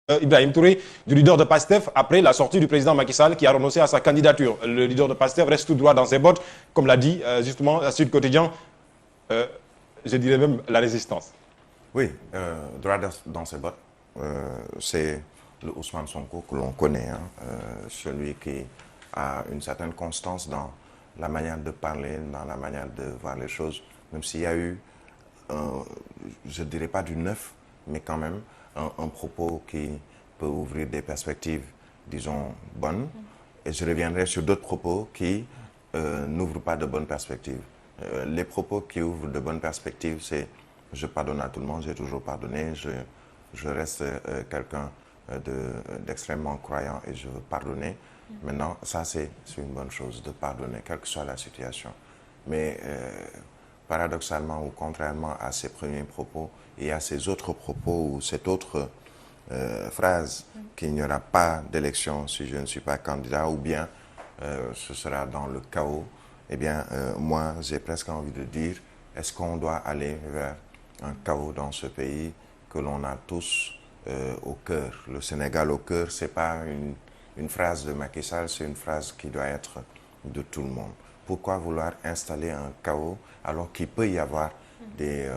Ibrahim Touré, du leader de PASTEF, après la sortie du président Macky Sall qui a renoncé à sa candidature. Le leader de PASTEF reste tout droit dans ses bottes, comme l'a dit justement Sud Quotidien, euh, je dirais même la résistance. Oui, droit dans ses bottes, c'est le Ousmane Sonko que l'on connaît, hein, celui qui a une certaine constance dans la manière de parler, dans la manière de voir les choses, même s'il y a eu, je ne dirais pas du neuf, mais quand même un propos qui peut ouvrir des perspectives, disons, bonnes. Et je reviendrai sur d'autres propos qui n'ouvrent pas de bonnes perspectives. Les propos qui ouvrent de bonnes perspectives, c'est je pardonne à tout le monde, j'ai toujours pardonné, je reste quelqu'un d'extrêmement croyant et je veux pardonner. Maintenant, ça c'est une bonne chose de pardonner, quelle que soit la situation. Mais paradoxalement ou contrairement à ses premiers propos et à ses autres propos ou cette autre phrase qu'il n'y aura pas d'élection si je ne suis pas candidat ou bien ce sera dans le chaos, eh bien moi j'ai presque envie de dire est-ce qu'on doit aller vers un chaos dans ce pays que l'on a tous au cœur. Le Sénégal au cœur, ce n'est pas une phrase de Macky Sall, c'est une phrase qui doit être de tout le monde. Pourquoi vouloir installer un chaos alors qu'il peut y avoir des,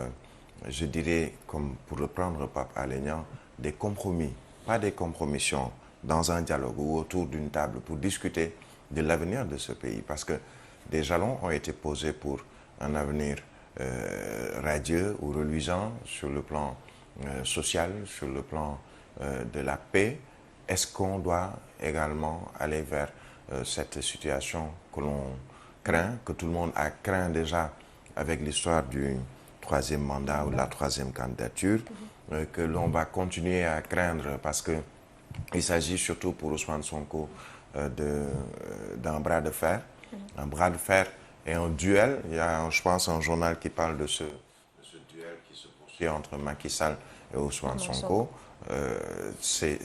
je dirais, comme pour reprendre Pape Alénian, des compromis, pas des compromissions, dans un dialogue ou autour d'une table pour discuter de l'avenir de ce pays. Parce que des jalons ont été posés pour un avenir radieux ou reluisant sur le plan social, sur le plan de la paix. Est-ce qu'on doit également aller vers cette situation que l'on craint, que tout le monde a craint déjà avec l'histoire du troisième mandat ou de la troisième candidature, que l'on va continuer à craindre parce qu'il s'agit surtout pour Ousmane Sonko d'un bras de fer, un bras de fer et un duel. Il y a, je pense, un journal qui parle de ce duel qui se poursuit entre Macky Sall et Ousmane Sonko. C'est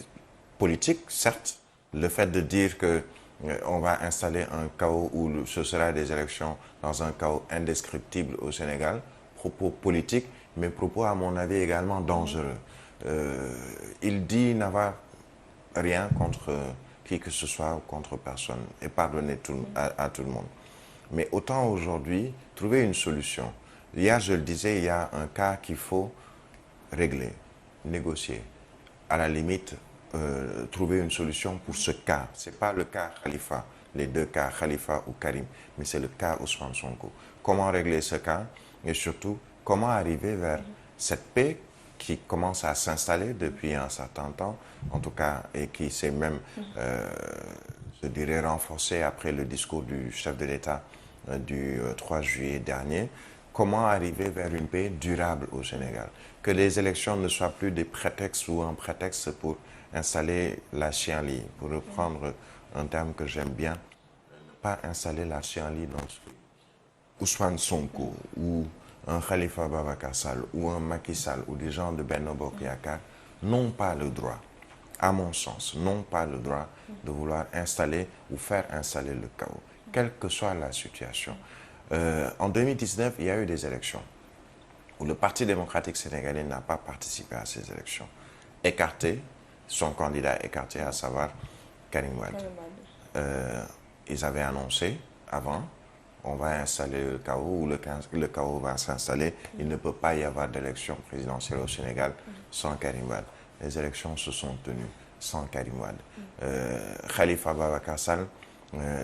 politique, certes. Le fait de dire que on va installer un chaos où ce sera des élections dans un chaos indescriptible au Sénégal, propos politiques, mais propos, à mon avis, également dangereux. Il dit n'avoir rien contre qui que ce soit ou contre personne et pardonner à tout le monde. Mais autant aujourd'hui trouver une solution. Hier, je le disais, il y a un cas qu'il faut régler, négocier. À la limite, trouver une solution pour ce cas. Ce n'est pas le cas Khalifa, les deux cas, Khalifa ou Karim, mais c'est le cas Ousmane Sonko. Comment régler ce cas et surtout, comment arriver vers cette paix qui commence à s'installer depuis un certain temps, en tout cas, et qui s'est même, je dirais, renforcée après le discours du chef de l'État du 3 juillet dernier. Comment arriver vers une paix durable au Sénégal? Que les élections ne soient plus des prétextes ou un prétexte pour installer la chienlit, pour reprendre un terme que j'aime bien, ne pas installer la chienlit dans ce pays. Ousmane Sonko ou un Khalifa Babacar Sall ou un Macky Sall ou des gens de Benno Bokk Yakaar n'ont pas le droit, à mon sens, n'ont pas le droit de vouloir installer ou faire installer le chaos, quelle que soit la situation. En 2019, il y a eu des élections où le Parti démocratique sénégalais n'a pas participé à ces élections. Écarté, son candidat écarté, à savoir Karim Wade. Ils avaient annoncé avant, on va installer le chaos ou le chaos va s'installer. Il ne peut pas y avoir d'élection présidentielle au Sénégal sans Karim Wade. Les élections se sont tenues sans Karim Wade. Khalifa Babacar Sall,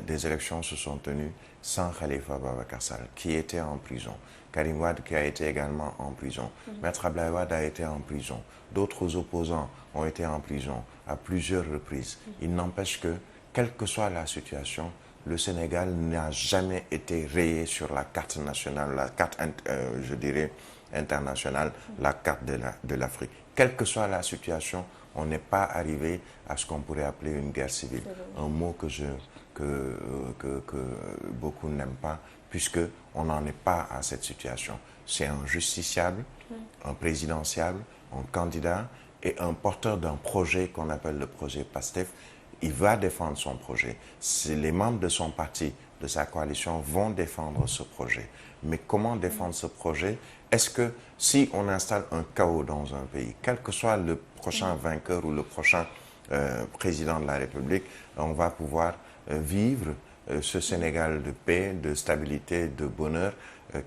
des élections se sont tenues sans Khalifa Babacar Sall, qui était en prison. Karim Wade qui a été également en prison. Maître Abdoulaye Wade a été en prison. D'autres opposants ont été en prison à plusieurs reprises. Il n'empêche que, quelle que soit la situation, le Sénégal n'a jamais été rayé sur la carte nationale, la carte, je dirais, internationale, la carte de l'Afrique. Quelle que soit la situation, on n'est pas arrivé à ce qu'on pourrait appeler une guerre civile. Un mot que beaucoup n'aiment pas, puisqu'on n'en est pas à cette situation. C'est un justiciable, un présidentiable, un candidat et un porteur d'un projet qu'on appelle le projet PASTEF. Il va défendre son projet. Les membres de son parti, de sa coalition, vont défendre ce projet. Mais comment défendre ce projet? Est-ce que si on installe un chaos dans un pays, quel que soit le prochain vainqueur ou le prochain président de la République, on va pouvoir vivre ce Sénégal de paix, de stabilité, de bonheur,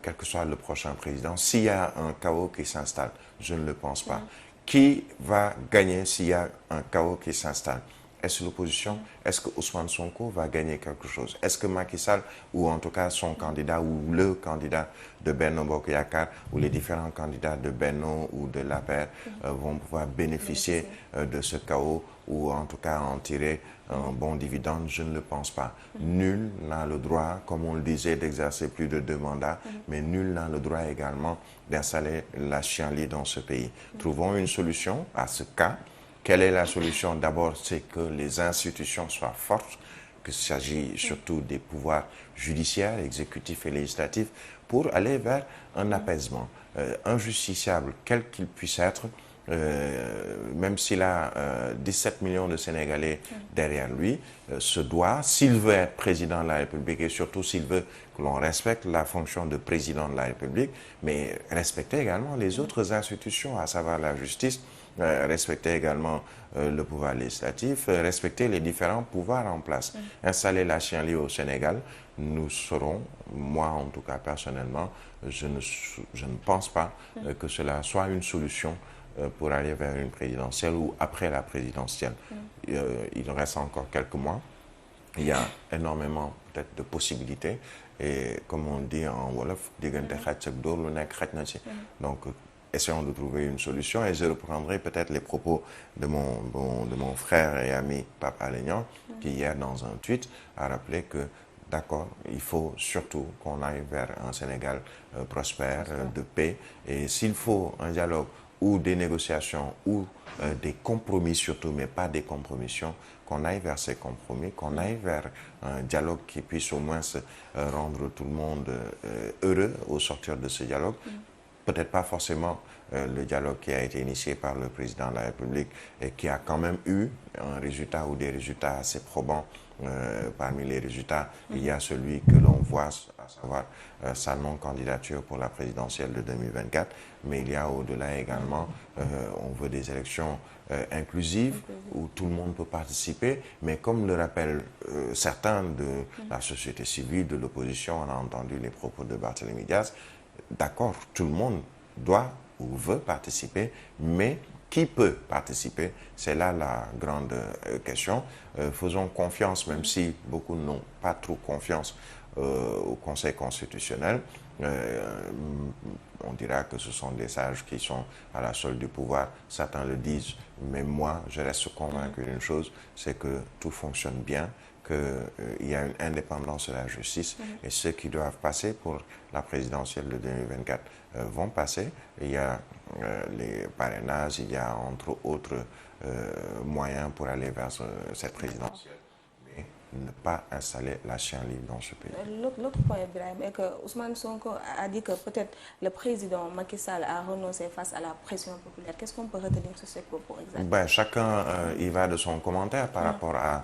quel que soit le prochain président, s'il y a un chaos qui s'installe? Je ne le pense pas. Qui va gagner s'il y a un chaos qui s'installe? Est-ce l'opposition? Est-ce que Ousmane Sonko va gagner quelque chose? Est-ce que Macky Sall, ou en tout cas son candidat, ou le candidat de Benno Bokk Yakaar, ou les différents candidats de Benno ou de l'APR vont pouvoir bénéficier de ce chaos, ou en tout cas en tirer un bon dividende? Je ne le pense pas. Nul n'a le droit, comme on le disait, d'exercer plus de 2 mandats, mais nul n'a le droit également d'installer la chienlit dans ce pays. Trouvons une solution à ce cas. Quelle est la solution? D'abord, c'est que les institutions soient fortes, qu'il s'agit surtout des pouvoirs judiciaires, exécutifs et législatifs, pour aller vers un apaisement. Un justiciable, quel qu'il puisse être, même s'il a 17 millions de Sénégalais derrière lui, se doit, s'il veut être président de la République et surtout s'il veut que l'on respecte la fonction de président de la République, mais respecter également les autres institutions, à savoir la justice, respecter également le pouvoir législatif, respecter les différents pouvoirs en place. Installer la chienlit au Sénégal, nous serons, moi en tout cas personnellement, je ne pense pas que cela soit une solution pour aller vers une présidentielle ou après la présidentielle. Il reste encore quelques mois. Il y a énormément peut-être de possibilités. Et comme on dit en Wolof, donc essayons de trouver une solution. Et je reprendrai peut-être les propos de mon frère et ami Pape Alé Niang, qui hier dans un tweet a rappelé que d'accord, il faut surtout qu'on aille vers un Sénégal prospère, de paix. Et s'il faut un dialogue ou des négociations ou des compromis surtout, mais pas des compromissions, qu'on aille vers ces compromis, qu'on aille vers un dialogue qui puisse au moins rendre tout le monde heureux au sortir de ce dialogue. Peut-être pas forcément le dialogue qui a été initié par le président de la République et qui a quand même eu un résultat ou des résultats assez probants. Parmi les résultats, il y a celui que l'on voit, à savoir sa non-candidature pour la présidentielle de 2024, mais il y a au-delà également, on veut des élections inclusives où tout le monde peut participer, mais comme le rappellent certains de la société civile, de l'opposition, on a entendu les propos de Barthélémy Diaz, d'accord, tout le monde doit ou veut participer, mais qui peut participer? C'est là la grande question. Faisons confiance, même si beaucoup n'ont pas trop confiance au Conseil constitutionnel. On dira que ce sont des sages qui sont à la solde du pouvoir. Certains le disent, mais moi, je reste convaincu d'une chose, c'est que tout fonctionne bien, qu'il y a une indépendance de la justice et ceux qui doivent passer pour la présidentielle de 2024 vont passer. Il y a les parrainages, il y a entre autres moyens pour aller vers cette présidentielle. Mais ne pas installer la chienlit dans ce pays. L'autre point, Ibrahim, est que Ousmane Sonko a dit que peut-être le président Macky Sall a renoncé face à la pression populaire. Qu'est-ce qu'on peut retenir sur ce propos exactement? Chacun y va de son commentaire par rapport à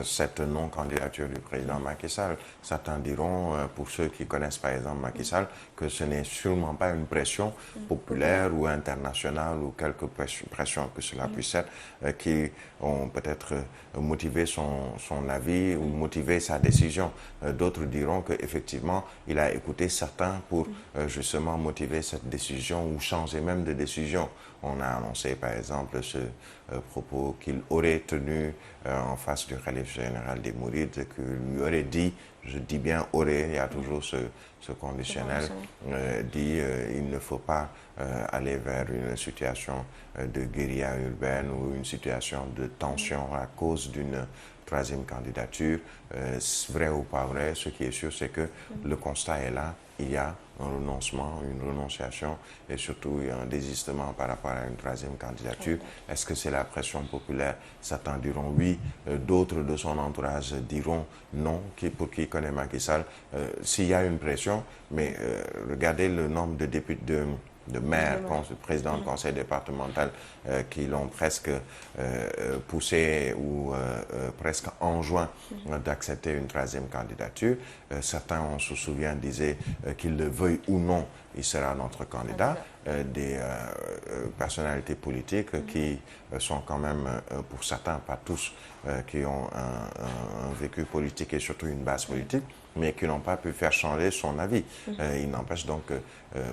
cette non-candidature du président Macky Sall. Certains diront, pour ceux qui connaissent par exemple Macky Sall, que ce n'est sûrement pas une pression populaire ou internationale ou quelque pression que cela puisse être, qui ont peut-être motivé son avis ou motivé sa décision. D'autres diront qu'effectivement, il a écouté certains pour justement motiver cette décision ou changer même de décision. On a annoncé par exemple ce propos qu'il aurait tenu en face du khalife général des Mourides, qu'il lui aurait dit, je dis bien aurait, il y a toujours ce conditionnel, dit il ne faut pas aller vers une situation de guérilla urbaine ou une situation de tension à cause d'une troisième candidature. Vrai ou pas vrai, ce qui est sûr, c'est que le constat est là. Il y a un renoncement, une renonciation et surtout un désistement par rapport à une troisième candidature. Est-ce que c'est la pression populaire? Certains diront oui, d'autres de son entourage diront non, pour qui connaît Macky Sall. S'il y a une pression, mais regardez le nombre de députés, de maires, présidents de conseil départemental qui l'ont presque poussé ou presque enjoint d'accepter une troisième candidature. Certains, on se souvient, disaient qu'ils le veuillent ou non, il sera notre candidat. Des personnalités politiques qui sont quand même, pour certains, pas tous, qui ont un vécu politique et surtout une base politique, mais qui n'ont pas pu faire changer son avis. Il n'empêche donc que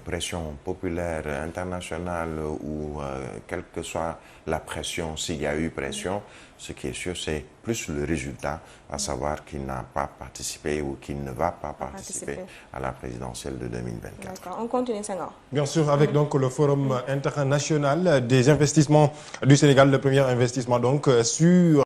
pression populaire, internationale ou quelle que soit la pression, s'il y a eu pression, ce qui est sûr, c'est plus le résultat, à savoir qu'il n'a pas participé ou qu'il ne va pas participer à la présidentielle de 2024. D'accord, on continue, Senghor. Bien sûr, avec donc le Forum international des investissements du Sénégal, le premier investissement donc sur